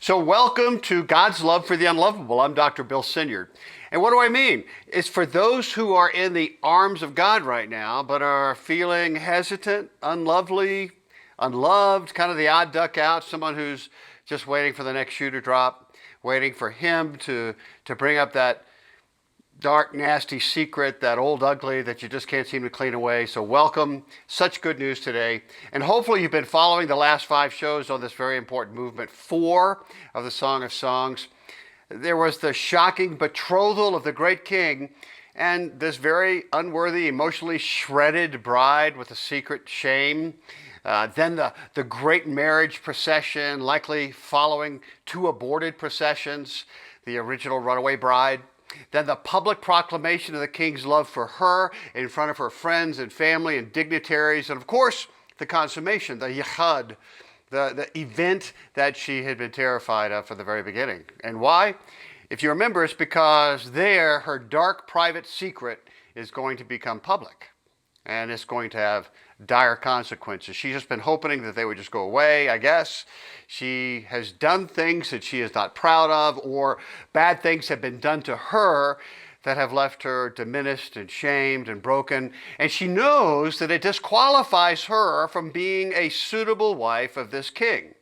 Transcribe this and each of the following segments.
So welcome to God's Love for the Unlovable. I'm Dr. Bill Sinyard. And what do I mean? It's for those who are in the arms of God right now, but are feeling hesitant, unlovely, unloved, kind of the odd duck out, someone who's just waiting for the next shoe to drop, waiting for him to bring up that dark, nasty secret, that old ugly that you just can't seem to clean away. So welcome. Such good news today. And hopefully you've been following the last 5 shows on this very important movement 4 of the Song of Songs. There was the shocking betrothal of the great king and this very unworthy, emotionally shredded bride with a secret shame. Then the great marriage procession, likely following 2 aborted processions, the original runaway bride. Then the public proclamation of the king's love for her in front of her friends and family and dignitaries. And of course, the consummation, the yichud, the event that she had been terrified of from the very beginning. And why? If you remember, it's because there her dark private secret is going to become public. And it's going to have dire consequences. She's just been hoping that they would just go away, I guess. She has done things that she is not proud of, or bad things have been done to her that have left her diminished and shamed and broken. And she knows that it disqualifies her from being a suitable wife of this king.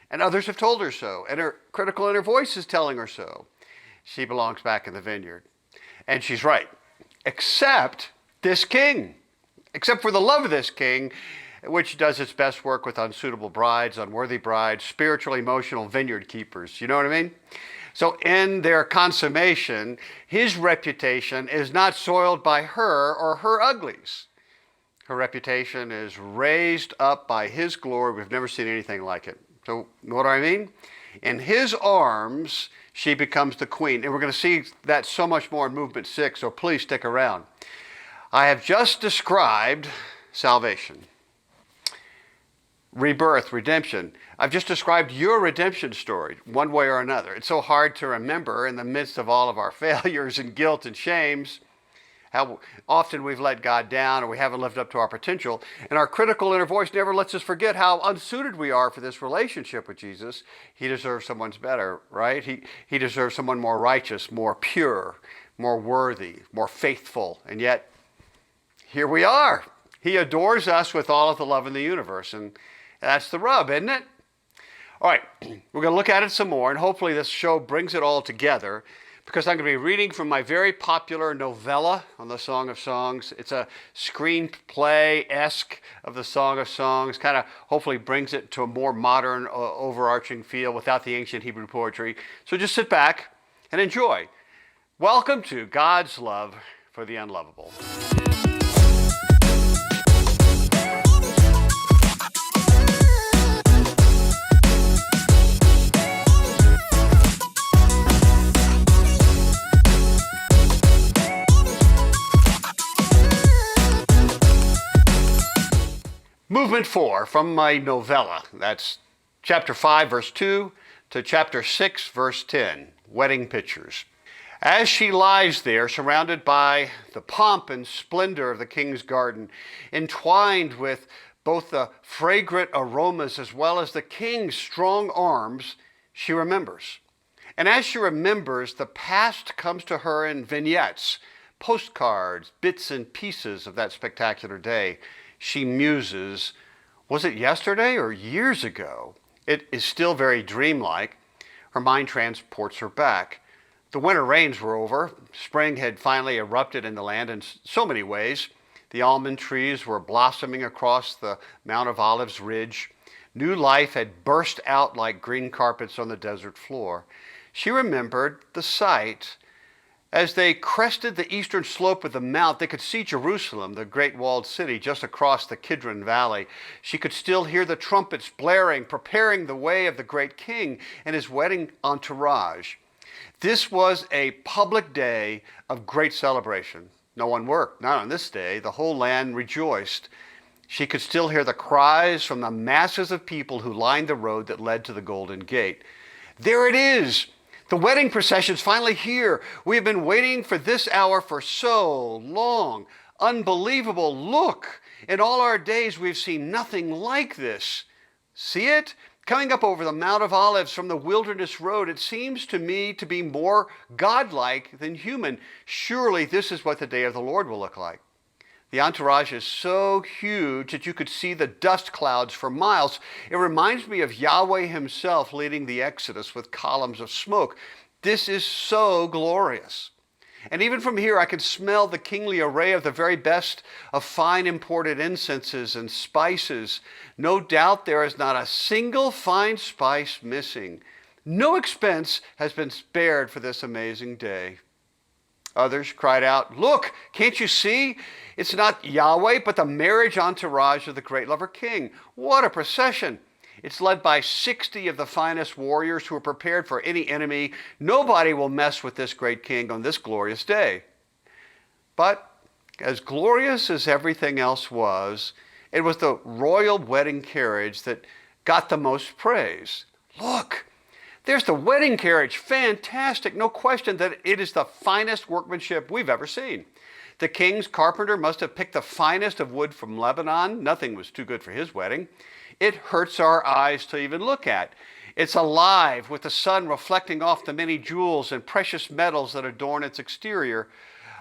And others have told her so, and her critical inner voice is telling her so. She belongs back in the vineyard. And she's right, except this king. Except for the love of this king, which does its best work with unsuitable brides, unworthy brides, spiritual, emotional vineyard keepers. You know what I mean? So in their consummation, his reputation is not soiled by her or her uglies. Her reputation is raised up by his glory. We've never seen anything like it. So what do I mean? In his arms, she becomes the queen. And we're going to see that so much more in Movement 6, so please stick around. I have just described salvation, rebirth, redemption. I've just described your redemption story, one way or another. It's so hard to remember in the midst of all of our failures and guilt and shames, how often we've let God down or we haven't lived up to our potential. And our critical inner voice never lets us forget how unsuited we are for this relationship with Jesus. He deserves someone better, right? He deserves someone more righteous, more pure, more worthy, more faithful. And yet, here we are. He adores us with all of the love in the universe. And that's the rub, isn't it? All right, we're going to look at it some more. And hopefully this show brings it all together, because I'm going to be reading from my very popular novella on the Song of Songs. It's a screenplay-esque of the Song of Songs. Kind of hopefully brings it to a more modern, overarching feel without the ancient Hebrew poetry. So just sit back and enjoy. Welcome to God's Love for the Unlovable. Movement 4 from my novella. That's chapter 5, verse 2 to chapter 6, verse 10, Wedding Pictures. As she lies there, surrounded by the pomp and splendor of the king's garden, entwined with both the fragrant aromas as well as the king's strong arms, she remembers. And as she remembers, the past comes to her in vignettes, postcards, bits and pieces of that spectacular day. She muses, was it yesterday or years ago? It is still very dreamlike. Her mind transports her back. The winter rains were over. Spring had finally erupted in the land in so many ways. The almond trees were blossoming across the Mount of Olives ridge. New life had burst out like green carpets on the desert floor. She remembered the sight. As they crested the eastern slope of the mount, they could see Jerusalem, the great walled city, just across the Kidron Valley. She could still hear the trumpets blaring, preparing the way of the great king and his wedding entourage. This was a public day of great celebration. No one worked, not on this day. The whole land rejoiced. She could still hear the cries from the masses of people who lined the road that led to the Golden Gate. There it is! The wedding procession's finally here. We have been waiting for this hour for so long. Unbelievable. Look, in all our days we've seen nothing like this. See it? Coming up over the Mount of Olives from the wilderness road, it seems to me to be more godlike than human. Surely this is what the day of the Lord will look like. The entourage is so huge that you could see the dust clouds for miles. It reminds me of Yahweh himself leading the Exodus with columns of smoke. This is so glorious. And even from here, I can smell the kingly array of the very best of fine imported incenses and spices. No doubt there is not a single fine spice missing. No expense has been spared for this amazing day. Others cried out, "Look, can't you see? It's not Yahweh, but the marriage entourage of the great lover king. What a procession! It's led by 60 of the finest warriors who are prepared for any enemy. Nobody will mess with this great king on this glorious day." But as glorious as everything else was, it was the royal wedding carriage that got the most praise. Look, there's the wedding carriage. Fantastic. No question that it is the finest workmanship we've ever seen. The king's carpenter must have picked the finest of wood from Lebanon. Nothing was too good for his wedding. It hurts our eyes to even look at. It's alive with the sun reflecting off the many jewels and precious metals that adorn its exterior.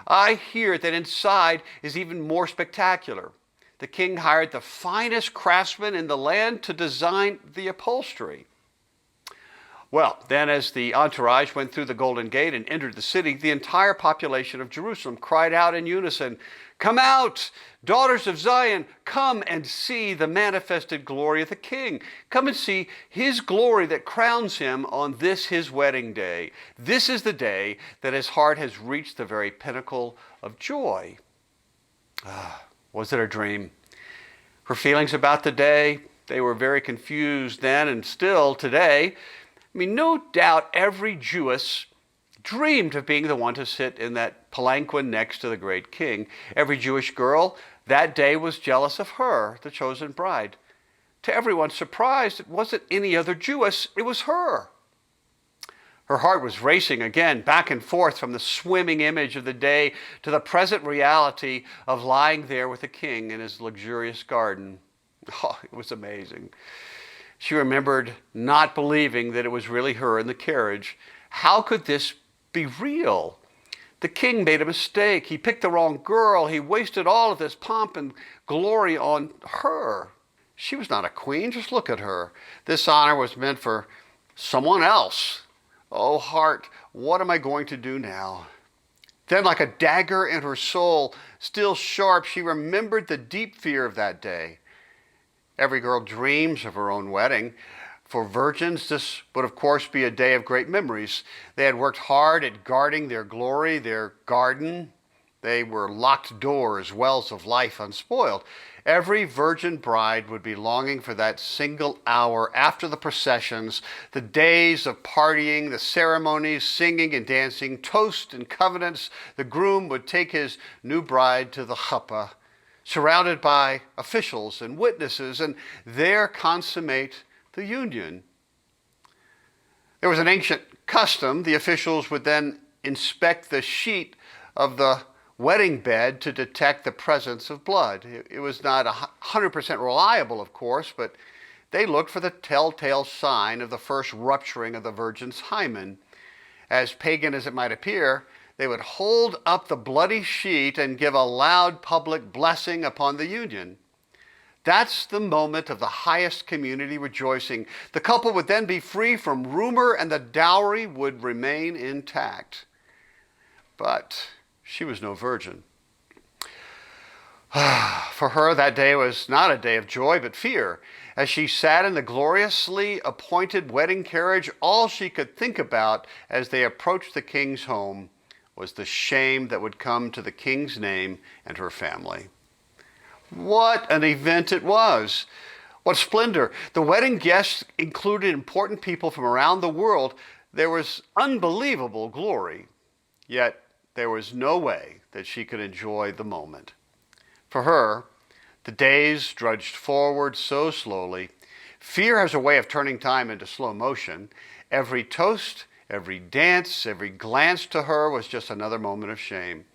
I hear that inside is even more spectacular. The king hired the finest craftsmen in the land to design the upholstery. Well, then as the entourage went through the Golden Gate and entered the city, the entire population of Jerusalem cried out in unison, "Come out, daughters of Zion, come and see the manifested glory of the King. Come and see his glory that crowns him on this his wedding day. This is the day that his heart has reached the very pinnacle of joy." Was it a dream? Her feelings about the day, they were very confused then and still today. No doubt every Jewess dreamed of being the one to sit in that palanquin next to the great king. Every Jewish girl that day was jealous of her, the chosen bride. To everyone's surprise, it wasn't any other Jewess, it was her. Her heart was racing again, back and forth from the swimming image of the day to the present reality of lying there with the king in his luxurious garden. Oh, it was amazing. She remembered not believing that it was really her in the carriage. How could this be real? The king made a mistake. He picked the wrong girl. He wasted all of this pomp and glory on her. She was not a queen. Just look at her. This honor was meant for someone else. Oh, heart, what am I going to do now? Then, like a dagger in her soul, still sharp, she remembered the deep fear of that day. Every girl dreams of her own wedding. For virgins, this would of course be a day of great memories. They had worked hard at guarding their glory, their garden. They were locked doors, wells of life unspoiled. Every virgin bride would be longing for that single hour after the processions, the days of partying, the ceremonies, singing and dancing, toasts and covenants. The groom would take his new bride to the chuppah, surrounded by officials and witnesses, and there consummate the union. There was an ancient custom. The officials would then inspect the sheet of the wedding bed to detect the presence of blood. It was not 100% reliable, of course, but they looked for the telltale sign of the first rupturing of the virgin's hymen. As pagan as it might appear, they would hold up the bloody sheet and give a loud public blessing upon the union. That's the moment of the highest community rejoicing. The couple would then be free from rumor and the dowry would remain intact. But she was no virgin. For her, that day was not a day of joy, but fear. As she sat in the gloriously appointed wedding carriage, all she could think about as they approached the king's home was the shame that would come to the king's name and her family. What an event it was. What splendor. The wedding guests included important people from around the world. There was unbelievable glory. Yet there was no way that she could enjoy the moment. For her, the days drudged forward so slowly. Fear has a way of turning time into slow motion. Every toast, every dance, every glance to her was just another moment of shame.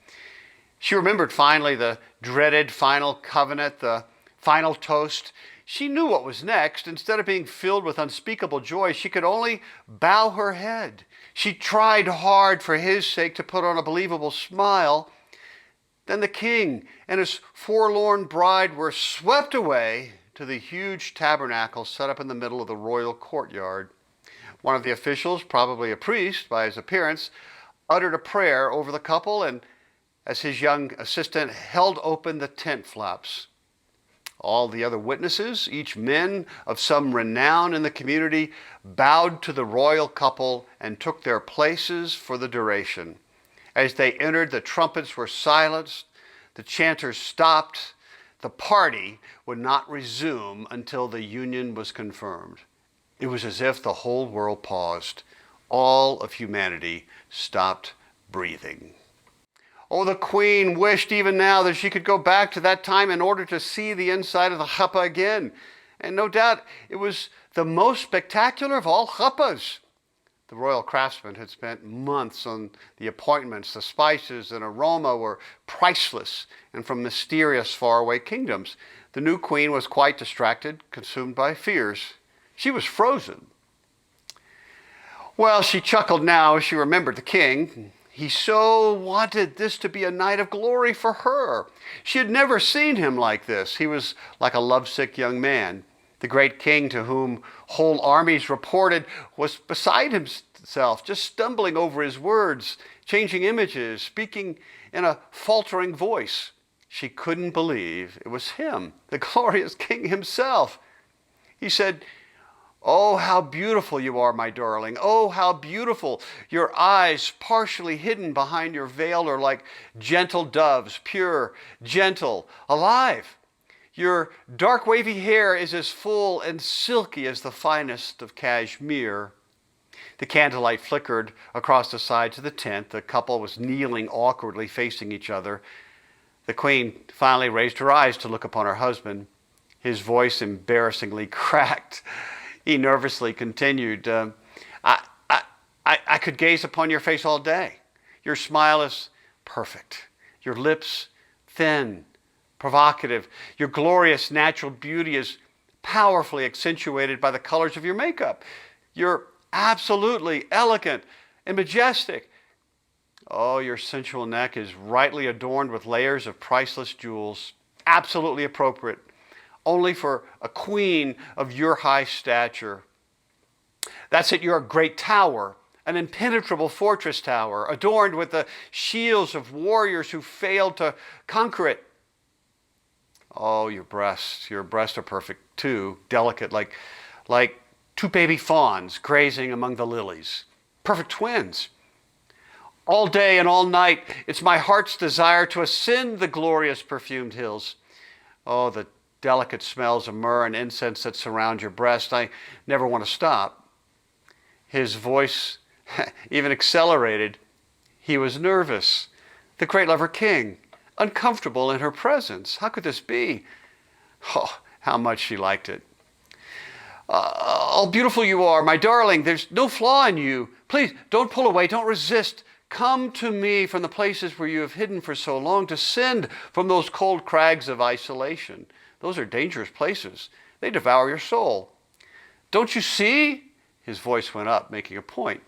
She remembered finally the dreaded final covenant, the final toast. She knew what was next. Instead of being filled with unspeakable joy, she could only bow her head. She tried hard for his sake to put on a believable smile. Then the king and his forlorn bride were swept away to the huge tabernacle set up in the middle of the royal courtyard. One of the officials, probably a priest by his appearance, uttered a prayer over the couple, and as his young assistant held open the tent flaps, all the other witnesses, each men of some renown in the community, bowed to the royal couple and took their places for the duration. As they entered, the trumpets were silenced, the chanters stopped. The party would not resume until the union was confirmed. It was as if the whole world paused. All of humanity stopped breathing. Oh, the queen wished even now that she could go back to that time in order to see the inside of the chuppah again. And no doubt it was the most spectacular of all chuppahs. The royal craftsmen had spent months on the appointments. The spices and aroma were priceless and from mysterious faraway kingdoms. The new queen was quite distracted, consumed by fears. She was frozen. Well, she chuckled now as she remembered the king. He so wanted this to be a night of glory for her. She had never seen him like this. He was like a lovesick young man. The great king, to whom whole armies reported, was beside himself, just stumbling over his words, changing images, speaking in a faltering voice. She couldn't believe it was him, the glorious king himself. He said, "Oh, how beautiful you are, my darling. Oh, how beautiful. Your eyes, partially hidden behind your veil, are like gentle doves, pure, gentle, alive. Your dark wavy hair is as full and silky as the finest of cashmere." The candlelight flickered across the sides of the tent. The couple was kneeling awkwardly facing each other. The queen finally raised her eyes to look upon her husband. His voice embarrassingly cracked. He nervously continued, I could gaze upon your face all day. Your smile is perfect. Your lips thin, provocative. Your glorious natural beauty is powerfully accentuated by the colors of your makeup. You're absolutely elegant and majestic. Oh, your sensual neck is rightly adorned with layers of priceless jewels, absolutely appropriate only for a queen of your high stature. That's at your great tower, an impenetrable fortress tower, adorned with the shields of warriors who failed to conquer it. Oh, your breasts are perfect too, delicate, like two baby fawns grazing among the lilies. Perfect twins. All day and all night, it's my heart's desire to ascend the glorious perfumed hills. Oh, the delicate smells of myrrh and incense that surround your breast. I never want to stop. His voice even accelerated. He was nervous. The great lover king, uncomfortable in her presence. How could this be? Oh, how much she liked it. "Oh, beautiful you are, my darling. There's no flaw in you. Please, don't pull away. Don't resist. Come to me from the places where you have hidden for so long. Descend from those cold crags of isolation. Those are dangerous places. They devour your soul. Don't you see?" His voice went up, making a point.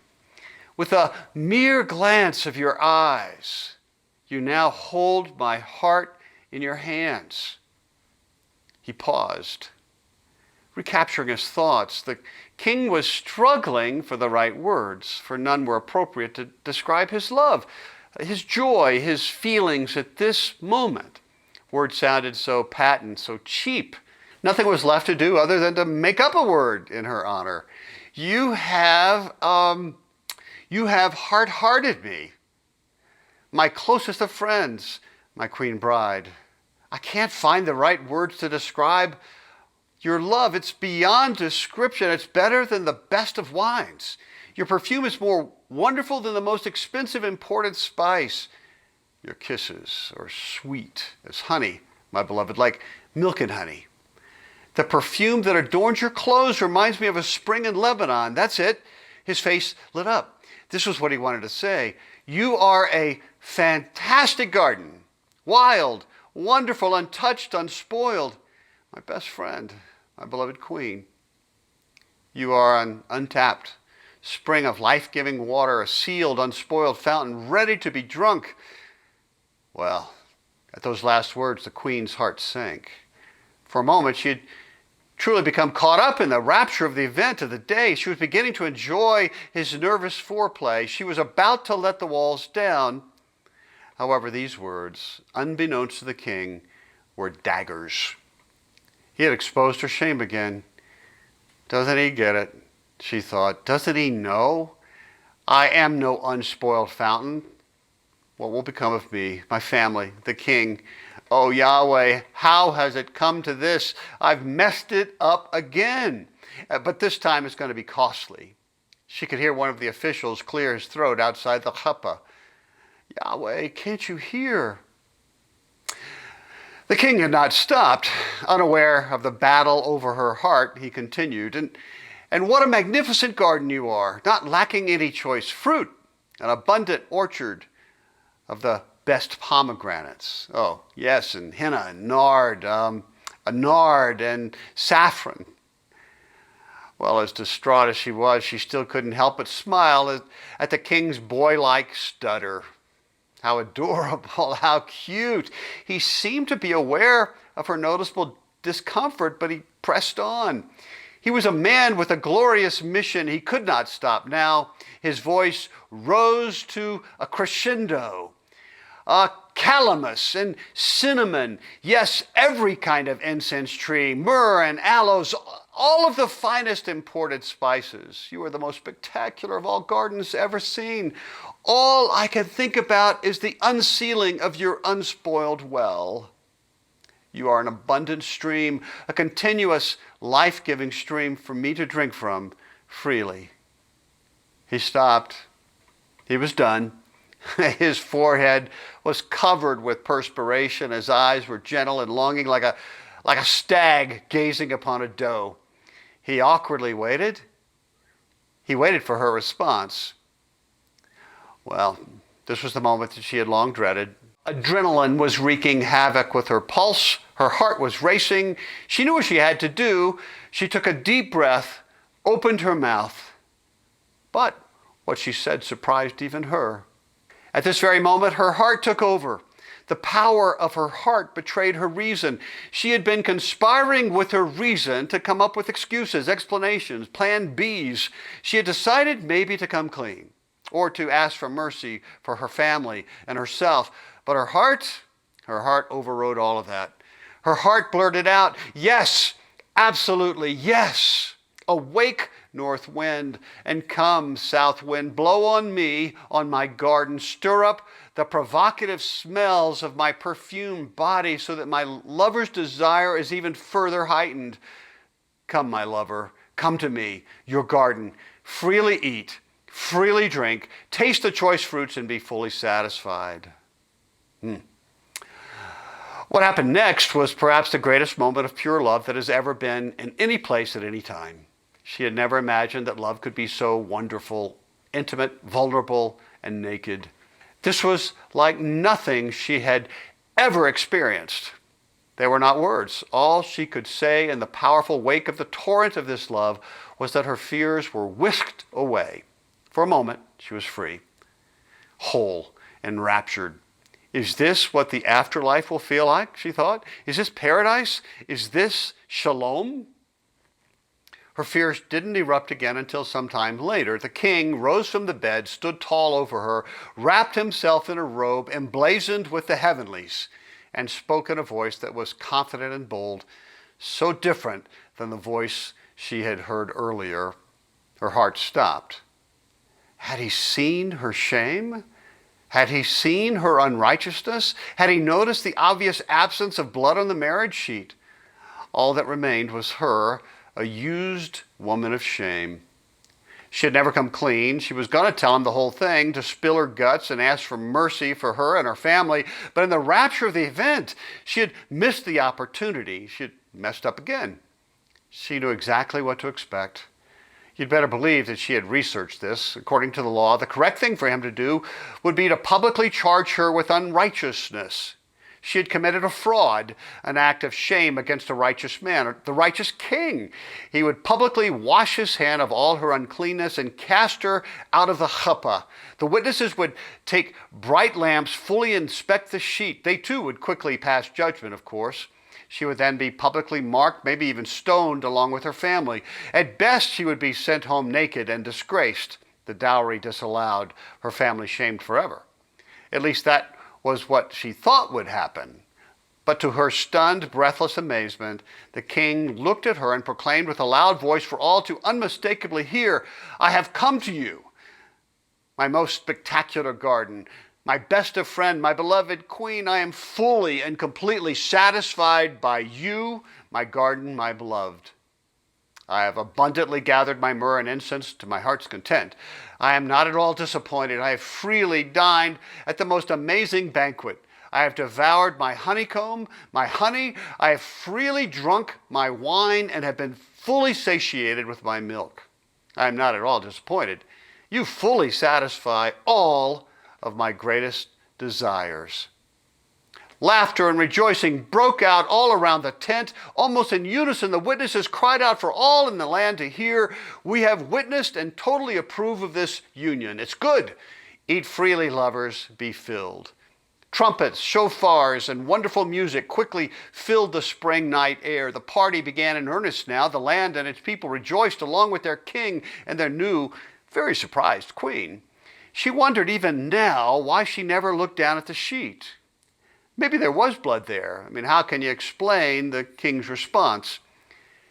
"With a mere glance of your eyes, you now hold my heart in your hands." He paused, recapturing his thoughts. The king was struggling for the right words, for none were appropriate to describe his love, his joy, his feelings at this moment. Words sounded so patent, so cheap. Nothing was left to do other than to make up a word in her honor. You have heart-hearted me, my closest of friends, my queen bride. I can't find the right words to describe your love. It's beyond description. It's better than the best of wines. Your perfume is more wonderful than the most expensive imported spice. Your kisses are sweet as honey, my beloved, like milk and honey. The perfume that adorns your clothes reminds me of a spring in Lebanon. That's it. His face lit up. This was what he wanted to say. You are a fantastic garden, wild, wonderful, untouched, unspoiled. My best friend, my beloved queen. You are an untapped spring of life-giving water, a sealed, unspoiled fountain, ready to be drunk. Well, at those last words, the queen's heart sank. For a moment, she had truly become caught up in the rapture of the event of the day. She was beginning to enjoy his nervous foreplay. She was about to let the walls down. However, these words, unbeknownst to the king, were daggers. He had exposed her shame again. Doesn't he get it? She thought. Doesn't he know? I am no unspoiled fountain. What will become of me, my family, the king? Oh, Yahweh, how has it come to this? I've messed it up again. But this time it's going to be costly. She could hear one of the officials clear his throat outside the chuppah. Yahweh, can't you hear? The king had not stopped. Unaware of the battle over her heart, he continued, And what a magnificent garden you are, not lacking any choice fruit, an abundant orchard of the best pomegranates. Oh, yes, and henna and nard, nard and saffron. Well, as distraught as she was, she still couldn't help but smile at the king's boy-like stutter. How adorable, how cute. He seemed to be aware of her noticeable discomfort, but he pressed on. He was a man with a glorious mission. He could not stop now. His voice rose to a crescendo. Calamus and cinnamon, yes, every kind of incense tree, myrrh and aloes, all of the finest imported spices. You are the most spectacular of all gardens ever seen. All I can think about is the unsealing of your unspoiled well. You are an abundant stream, a continuous, life-giving stream for me to drink from freely. He stopped. He was done. His forehead was covered with perspiration. His eyes were gentle and longing like a stag gazing upon a doe. He awkwardly waited. He waited for her response. Well, this was the moment that she had long dreaded. Adrenaline was wreaking havoc with her pulse. Her heart was racing. She knew what she had to do. She took a deep breath, opened her mouth. But what she said surprised even her. At this very moment, her heart took over. The power of her heart betrayed her reason. She had been conspiring with her reason to come up with excuses, explanations, plan Bs. She had decided maybe to come clean or to ask for mercy for her family and herself. But her heart overrode all of that. Her heart blurted out, yes, absolutely, yes. Awake, north wind, and come, south wind, blow on me, on my garden, stir up the provocative smells of my perfumed body so that my lover's desire is even further heightened. Come, my lover, come to me, your garden, freely eat, freely drink, taste the choice fruits and be fully satisfied. What happened next was perhaps the greatest moment of pure love that has ever been in any place at any time. She had never imagined that love could be so wonderful, intimate, vulnerable, and naked. This was like nothing she had ever experienced. They were not words. All she could say in the powerful wake of the torrent of this love was that her fears were whisked away. For a moment, she was free, whole, enraptured. Is this what the afterlife will feel like, she thought? Is this paradise? Is this shalom? Her fears didn't erupt again until some time later. The king rose from the bed, stood tall over her, wrapped himself in a robe emblazoned with the heavenlies, and spoke in a voice that was confident and bold, so different than the voice she had heard earlier. Her heart stopped. Had he seen her shame? Had he seen her unrighteousness? Had he noticed the obvious absence of blood on the marriage sheet? All that remained was her, a used woman of shame. She had never come clean. She was going to tell him the whole thing, to spill her guts and ask for mercy for her and her family. But in the rapture of the event, she had missed the opportunity. She had messed up again. She knew exactly what to expect. You'd better believe that she had researched this. According to the law, the correct thing for him to do would be to publicly charge her with unrighteousness. She had committed a fraud, an act of shame against a righteous man, the righteous king. He would publicly wash his hand of all her uncleanness and cast her out of the chuppah. The witnesses would take bright lamps, fully inspect the sheet. They too would quickly pass judgment, of course. She would then be publicly marked, maybe even stoned along with her family. At best, she would be sent home naked and disgraced, the dowry disallowed, her family shamed forever. At least that was what she thought would happen. But to her stunned, breathless amazement, the king looked at her and proclaimed with a loud voice for all to unmistakably hear, "I have come to you, my most spectacular garden, my best of friend, my beloved queen. I am fully and completely satisfied by you, my garden, my beloved. I have abundantly gathered my myrrh and incense to my heart's content. I am not at all disappointed. I have freely dined at the most amazing banquet. I have devoured my honeycomb, my honey. I have freely drunk my wine and have been fully satiated with my milk. I am not at all disappointed. You fully satisfy all of my greatest desires." Laughter and rejoicing broke out all around the tent. Almost in unison, the witnesses cried out for all in the land to hear, "We have witnessed and totally approve of this union. It's good. Eat freely, lovers, be filled." Trumpets, shofars, and wonderful music quickly filled the spring night air. The party began in earnest now. The land and its people rejoiced along with their king and their new, very surprised queen. She wondered even now why she never looked down at the sheet. Maybe there was blood there. I mean, how can you explain the king's response?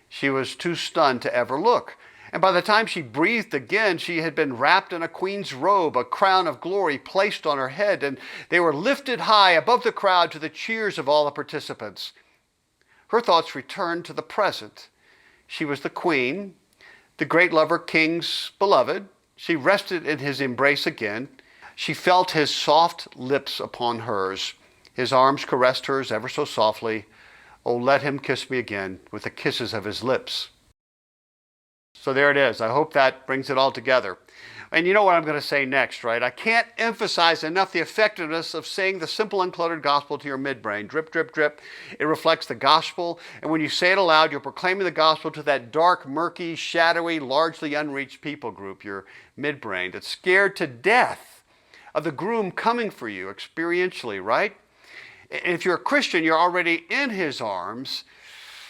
She was too stunned to ever look. And by the time she breathed again, she had been wrapped in a queen's robe, a crown of glory placed on her head, and they were lifted high above the crowd to the cheers of all the participants. Her thoughts returned to the present. She was the queen, the great lover king's beloved. She rested in his embrace again. She felt his soft lips upon hers. His arms caressed hers ever so softly. "Oh, let him kiss me again with the kisses of his lips." So there it is. I hope that brings it all together. And you know what I'm going to say next, right? I can't emphasize enough the effectiveness of saying the simple, uncluttered gospel to your midbrain. Drip, drip, drip. It reflects the gospel. And when you say it aloud, you're proclaiming the gospel to that dark, murky, shadowy, largely unreached people group, your midbrain, that's scared to death of the groom coming for you experientially, right? And if you're a Christian, you're already in his arms,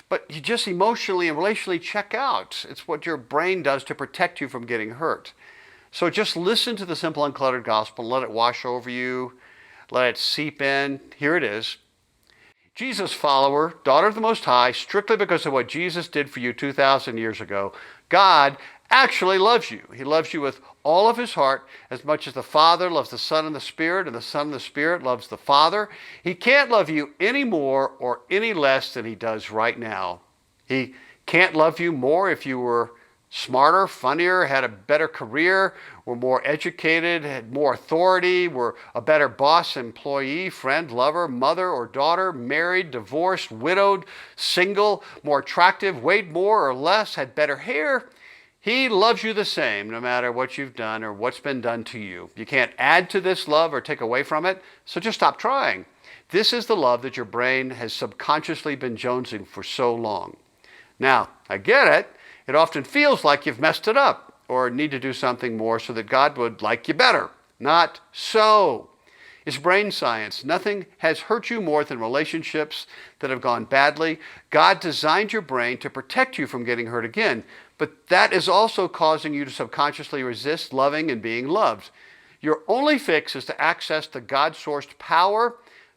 but you just emotionally and relationally check out. It's what your brain does to protect you from getting hurt. So just listen to the simple, uncluttered gospel. Let it wash over you. Let it seep in. Here it is. Jesus follower, daughter of the Most High, strictly because of what Jesus did for you 2,000 years ago, God actually loves you. He loves you with all of his heart, as much as the Father loves the Son and the Spirit, and the Son and the Spirit loves the Father. He can't love you any more or any less than he does right now. He can't love you more if you were smarter, funnier, had a better career, were more educated, had more authority, were a better boss, employee, friend, lover, mother or daughter, married, divorced, widowed, single, more attractive, weighed more or less, had better hair. He loves you the same, no matter what you've done or what's been done to you. You can't add to this love or take away from it, so just stop trying. This is the love that your brain has subconsciously been jonesing for so long. Now, I get it. It often feels like you've messed it up or need to do something more so that God would like you better. Not so. It's brain science. Nothing has hurt you more than relationships that have gone badly. God designed your brain to protect you from getting hurt again, but that is also causing you to subconsciously resist loving and being loved. Your only fix is to access the God-sourced power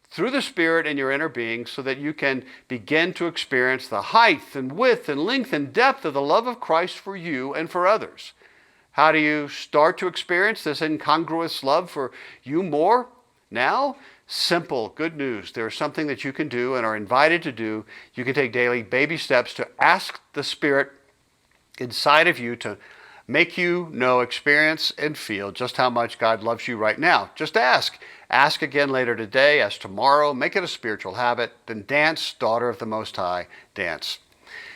through the Spirit in your inner being so that you can begin to experience the height and width and length and depth of the love of Christ for you and for others. How do you start to experience this incongruous love for you more? Now, simple, good news. There's something that you can do and are invited to do. You can take daily baby steps to ask the Spirit inside of you to make you know, experience, and feel just how much God loves you right now. Just ask. Ask again later today, ask tomorrow. Make it a spiritual habit. Then dance, daughter of the Most High, dance.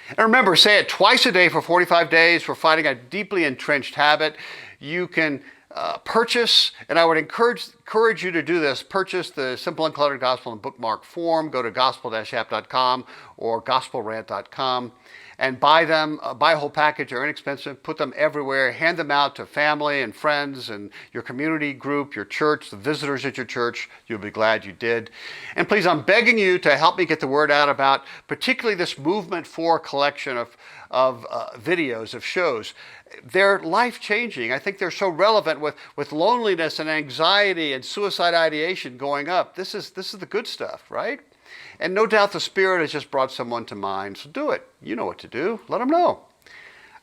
And remember, say it twice a day for 45 days. We're fighting a deeply entrenched habit. You can purchase, and I would encourage you to do this, purchase the Simple Uncluttered Gospel in bookmark form. Go to gospel-app.com or gospelrant.com and buy them. Buy a whole package. They're inexpensive. Put them everywhere. Hand them out to family and friends and your community group, your church, the visitors at your church. You'll be glad you did. And please, I'm begging you to help me get the word out about particularly this movement for a collection of videos, of shows. They're life-changing. I think they're so relevant with loneliness and anxiety and suicide ideation going up. This is the good stuff, right? And no doubt the Spirit has just brought someone to mind, so do it. You know what to do. Let them know.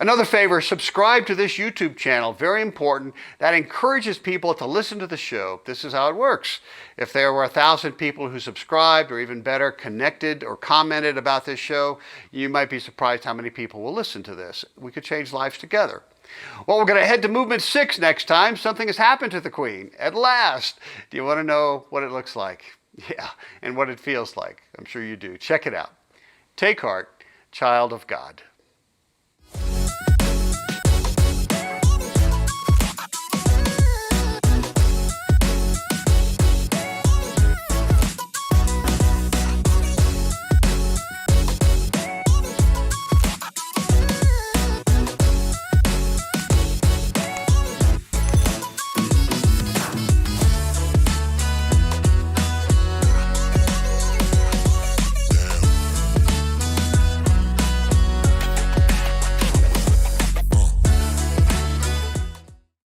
Another favor, subscribe to this YouTube channel. Very important. That encourages people to listen to the show. This is how it works. If there were 1,000 people who subscribed, or even better, connected or commented about this show, you might be surprised how many people will listen to this. We could change lives together. Well, we're going to head to Movement 6 next time. Something has happened to the Queen. At last. Do you want to know what it looks like? Yeah, and what it feels like? I'm sure you do. Check it out. Take heart, child of God.